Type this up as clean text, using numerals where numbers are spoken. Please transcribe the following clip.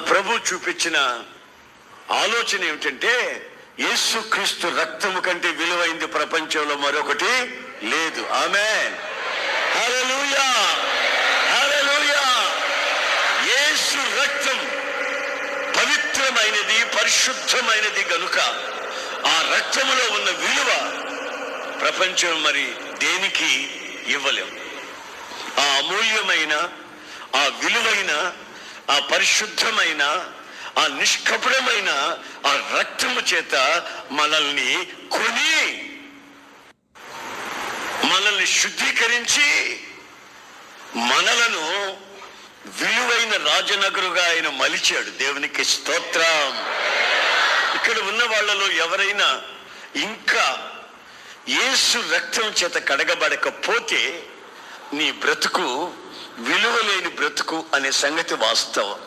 ప్రభు చూపించిన ఆలోచన ఏమిటంటే, యేసుక్రీస్తు రక్తము కంటే విలువైంది ప్రపంచంలో మరొకటి లేదు. ఆమేన్, హల్లెలూయా, హల్లెలూయా. యేసు రక్తం పవిత్రమైనది, పరిశుద్ధమైనది గనుక ఆ రక్తములో ఉన్న విలువ ప్రపంచం మరి దేనికి ఇవ్వలేం. ఆ అమూల్యమైన, ఆ విలువైన, ఆ పరిశుద్ధమైన, ఆ నిష్కపటమైన ఆ రక్తము చేత మనల్ని కొని, మనల్ని శుద్ధీకరించి, మనలను విలువైన రాజనగరుగా ఆయన మలిచాడు. దేవునికి స్తోత్రం. ఇక్కడ ఉన్న వాళ్ళలో ఎవరైనా ఇంకా యేసు రక్తం చేత కడగబడకపోతే నీ బ్రతుకు విలువలేని బ్రతుకు అనే సంగతి వాస్తవం.